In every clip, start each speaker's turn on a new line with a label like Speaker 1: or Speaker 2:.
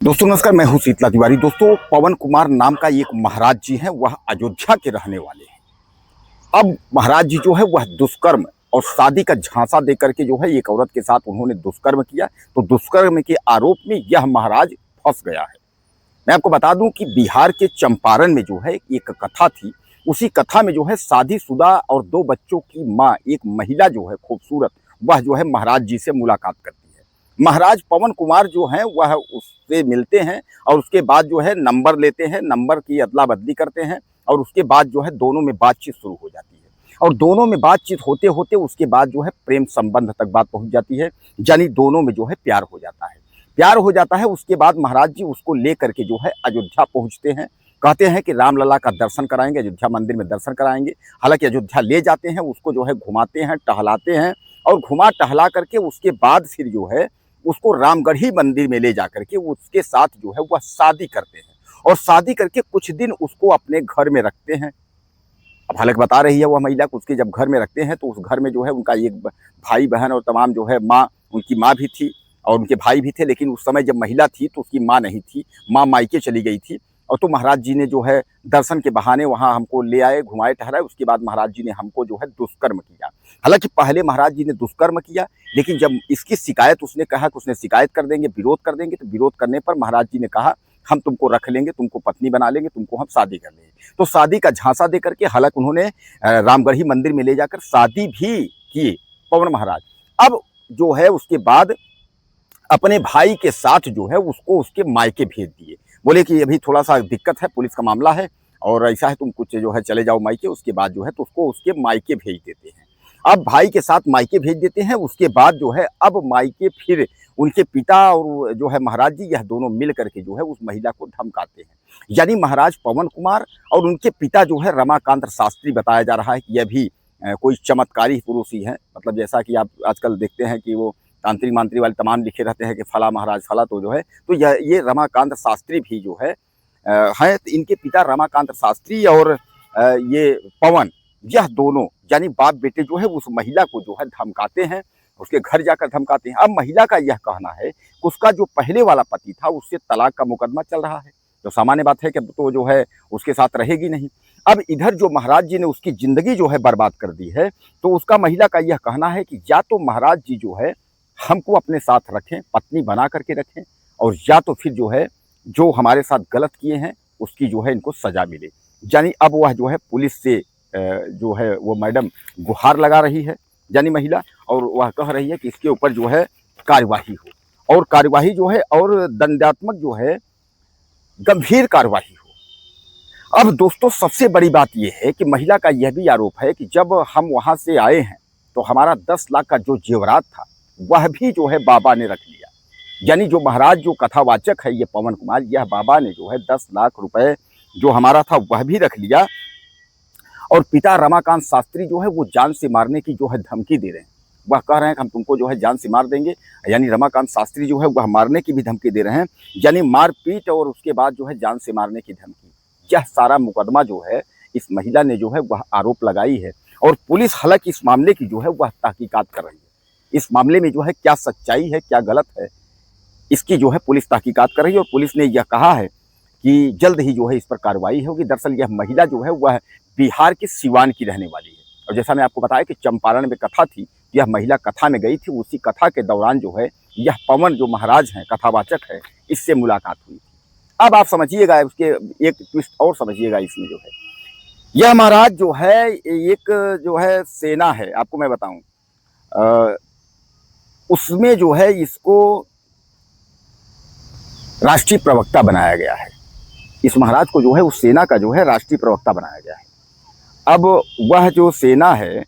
Speaker 1: दोस्तों नमस्कार, मैं हूं शीतला तिवारी। दोस्तों, पवन कुमार नाम का एक महाराज जी हैं, वह अयोध्या के रहने वाले हैं। अब महाराज जी जो है वह दुष्कर्म और शादी का झांसा देकर के जो है एक औरत के साथ उन्होंने दुष्कर्म किया। तो दुष्कर्म के आरोप में यह महाराज फंस गया है। मैं आपको बता दूं कि बिहार के चंपारण में जो है एक कथा थी। उसी कथा में जो है शादीशुदा और 2 बच्चों की माँ, एक महिला जो है खूबसूरत, वह जो है महाराज जी से मुलाकात करती है। महाराज पवन कुमार जो हैं वह उससे मिलते हैं और उसके बाद जो है नंबर लेते हैं, नंबर की अदला बदली करते हैं और उसके बाद जो है दोनों में बातचीत शुरू हो जाती है। और दोनों में बातचीत होते होते उसके बाद जो है प्रेम संबंध तक बात पहुंच जाती है, यानी दोनों में जो है प्यार हो जाता है। प्यार हो जाता है, उसके बाद महाराज जी उसको लेकर के जो है अयोध्या पहुंचते हैं। कहते हैं कि रामलला का दर्शन कराएंगे, अयोध्या मंदिर में दर्शन कराएंगे। हालांकि अयोध्या ले जाते हैं, उसको जो है घुमाते हैं, टहलाते हैं और घुमा टहला करके उसके बाद फिर जो है उसको रामगढ़ी मंदिर में ले जाकर के उसके साथ जो है वह शादी करते हैं और शादी करके कुछ दिन उसको अपने घर में रखते हैं। अब हालांकि बता रही है वह महिला को, उसके जब घर में रखते हैं तो उस घर में जो है उनका एक भाई बहन और तमाम जो है माँ, उनकी माँ भी थी और उनके भाई भी थे। लेकिन उस समय जब महिला थी तो उसकी माँ नहीं थी, माँ मायके चली गई थी। और तो महाराज जी ने जो है दर्शन के बहाने वहाँ हमको ले आए, घुमाए टहराए। उसके बाद महाराज जी ने हमको जो है दुष्कर्म किया। हालांकि पहले महाराज जी ने दुष्कर्म किया, लेकिन जब इसकी शिकायत उसने कहा कि उसने शिकायत कर देंगे, विरोध कर देंगे, तो विरोध करने पर महाराज जी ने कहा हम तुमको रख लेंगे, तुमको पत्नी बना लेंगे, तुमको हम शादी कर लेंगे। तो शादी का झांसा दे करके हालांकि उन्होंने रामगढ़ी मंदिर में ले जाकर शादी भी की पवन महाराज। अब जो है उसके बाद अपने भाई के साथ जो है उसको उसके मायके भेज दिए। बोले कि अभी थोड़ा सा दिक्कत है, पुलिस का मामला है और ऐसा है तुम कुछ जो है चले जाओ मायके। उसके बाद जो है तो उसको उसके मायके भेज देते हैं। अब भाई के साथ मायके भेज देते हैं। उसके बाद जो है अब मायके फिर उनके पिता और जो है महाराज जी, यह दोनों मिल करके जो है उस महिला को धमकाते हैं। यानी महाराज पवन कुमार और उनके पिता जो है रमाकांत शास्त्री, बताया जा रहा है कि यह भी कोई चमत्कारी पुरुष ही है। मतलब जैसा कि आप आजकल देखते हैं कि वो तांत्रिक मांत्री वाले तमाम लिखे रहते हैं कि फला महाराज फला, तो जो है तो ये रमाकांत शास्त्री भी जो है हैं। तो इनके पिता रमाकांत शास्त्री और ये पवन, यह दोनों यानी बाप बेटे जो है उस महिला को जो है धमकाते हैं, उसके घर जाकर धमकाते हैं। अब महिला का यह कहना है कि उसका जो पहले वाला पति था उससे तलाक का मुकदमा चल रहा है, तो सामान्य बात है कि तो जो है उसके साथ रहेगी नहीं। अब इधर जो महाराज जी ने उसकी जिंदगी जो है बर्बाद कर दी है, तो उसका महिला का यह कहना है कि या तो महाराज जी जो है हमको अपने साथ रखें, पत्नी बना करके रखें, और या तो फिर जो है जो हमारे साथ गलत किए हैं उसकी जो है इनको सजा मिले। यानी अब वह जो है पुलिस से जो है वो मैडम गुहार लगा रही है, यानी महिला, और वह कह रही है कि इसके ऊपर जो है कार्यवाही हो और कार्यवाही जो है और दंडात्मक जो है गंभीर कार्यवाही हो। अब दोस्तों सबसे बड़ी बात यह है कि महिला का यह भी आरोप है कि जब हम वहां से आए हैं तो हमारा 10 लाख का जो जेवरात था वह भी जो है बाबा ने रख लिया। यानी जो महाराज जो कथावाचक है ये पवन कुमार, यह बाबा ने जो है 10 लाख रुपए जो हमारा था वह भी रख लिया। और पिता रमाकांत शास्त्री जो है वो जान से मारने की जो है धमकी दे रहे हैं। वह कह रहे हैं कि हम तुमको जो है जान से मार देंगे, यानी रमाकांत शास्त्री जो है वह मारने की भी धमकी दे रहे हैं, यानी मारपीट और उसके बाद जो है जान से मारने की धमकी। यह सारा मुकदमा जो है इस महिला ने जो है वह आरोप लगाई है और पुलिस हालांकि इस मामले की जो है वह तहकीकात कर रही है। इस मामले में जो है क्या सच्चाई है, क्या गलत है, इसकी जो है पुलिस तहकीकात कर रही है। और पुलिस ने यह कहा है कि जल्द ही जो है इस पर कार्रवाई होगी। दरअसल यह महिला जो है वह बिहार के सिवान की रहने वाली है और जैसा मैं आपको बताया कि चंपारण में कथा थी, यह महिला कथा में गई थी। उसी कथा के दौरान जो है यह पवन जो महाराज हैं, कथावाचक है, इससे मुलाकात हुई थी। अब आप समझिएगा, उसके एक ट्विस्ट और समझिएगा इसमें जो है, यह महाराज जो है एक जो है सेना है, आपको मैं बताऊं उसमें जो है इसको राष्ट्रीय प्रवक्ता बनाया गया है। इस महाराज को जो है उस सेना का जो है राष्ट्रीय प्रवक्ता बनाया गया है। अब वह जो सेना है,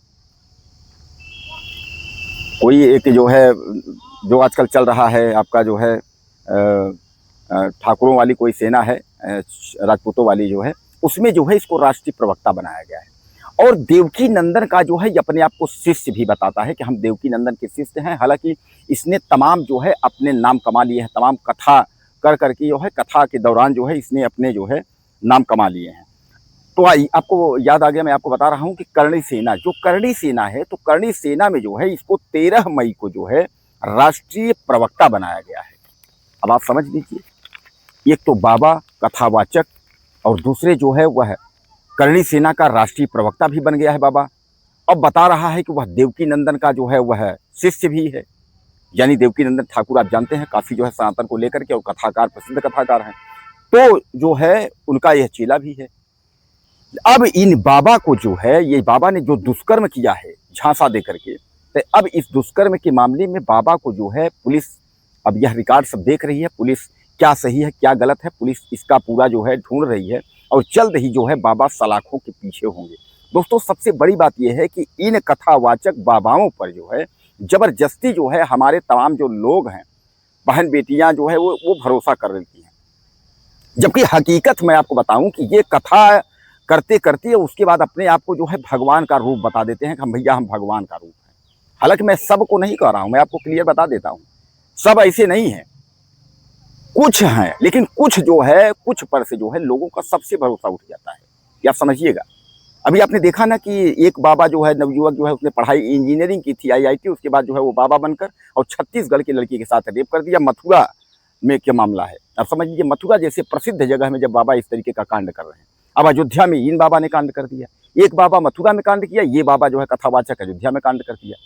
Speaker 1: कोई एक जो है जो आजकल चल रहा है आपका जो है ठाकुरों वाली कोई सेना है, राजपूतों वाली जो है, उसमें जो है इसको राष्ट्रीय प्रवक्ता बनाया गया है। और देवकी नंदन का जो है अपने आप को शिष्य भी बताता है कि हम देवकी नंदन के शिष्य हैं। हालांकि इसने तमाम जो है अपने नाम कमा लिए हैं, तमाम कथा कर करके जो है कथा के दौरान जो है इसने अपने जो है नाम कमा लिए हैं। तो आपको याद आ गया, मैं आपको बता रहा हूं कि करणी सेना, जो करणी सेना है, तो करणी सेना में जो है इसको 13 मई को जो है राष्ट्रीय प्रवक्ता बनाया गया है। अब आप समझ लीजिए एक तो बाबा कथावाचक और दूसरे जो है वह करणी सेना का राष्ट्रीय प्रवक्ता भी बन गया है बाबा। अब बता रहा है कि वह देवकी नंदन का जो है वह शिष्य भी है। यानी देवकी नंदन ठाकुर आप जानते हैं काफी जो है सनातन को लेकर के और कथाकार, प्रसिद्ध कथाकार हैं, तो जो है उनका यह चेला भी है। अब इन बाबा को जो है, ये बाबा ने जो दुष्कर्म किया है झांसा दे करके, तो अब इस दुष्कर्म के मामले में बाबा को जो है पुलिस, अब यह रिकॉर्ड सब देख रही है पुलिस, क्या सही है क्या गलत है, पुलिस इसका पूरा जो है ढूंढ रही है और जल्द ही जो है बाबा सलाखों के पीछे होंगे। दोस्तों सबसे बड़ी बात यह है कि इन कथावाचक बाबाओं पर जो है जबरदस्ती जो है हमारे तमाम जो लोग हैं, बहन बेटियां जो है वो भरोसा कर रही हैं। जबकि हकीकत मैं आपको बताऊं कि ये कथा करते करते उसके बाद अपने आप को जो है भगवान का रूप बता देते हैं कि हम भैया हम भगवान का रूप हैं। हालांकि मैं सबको नहीं कह रहा हूं, मैं आपको क्लियर बता देता हूं, सब ऐसे नहीं हैं, कुछ हैं, लेकिन कुछ जो है कुछ पर से जो है लोगों का सबसे भरोसा उठ जाता है, ये आप समझिएगा। अभी आपने देखा ना कि एक बाबा जो है नवयुवक जो है उसने पढ़ाई इंजीनियरिंग की थी आईआईटी, उसके बाद जो है वो बाबा बनकर और छत्तीसगढ़ की लड़की के साथ रेप कर दिया। मथुरा में क्या मामला है, अब समझ लीजिए मथुरा जैसे प्रसिद्ध जगह में जब बाबा इस तरीके का कांड कर रहे हैं। अब अयोध्या में इन बाबा ने कांड कर दिया, एक बाबा मथुरा में कांड किया, ये बाबा जो है कथावाचक अयोध्या में कांड कर दिया।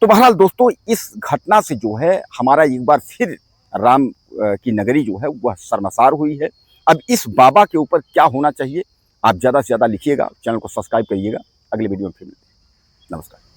Speaker 1: तो बहरहाल दोस्तों इस घटना से जो है हमारा एक बार फिर राम की नगरी जो है वह शर्मसार हुई है। अब इस बाबा के ऊपर क्या होना चाहिए, आप ज़्यादा से ज़्यादा लिखिएगा, चैनल को सब्सक्राइब करिएगा। अगले वीडियो में फिर मिलते हैं। नमस्कार।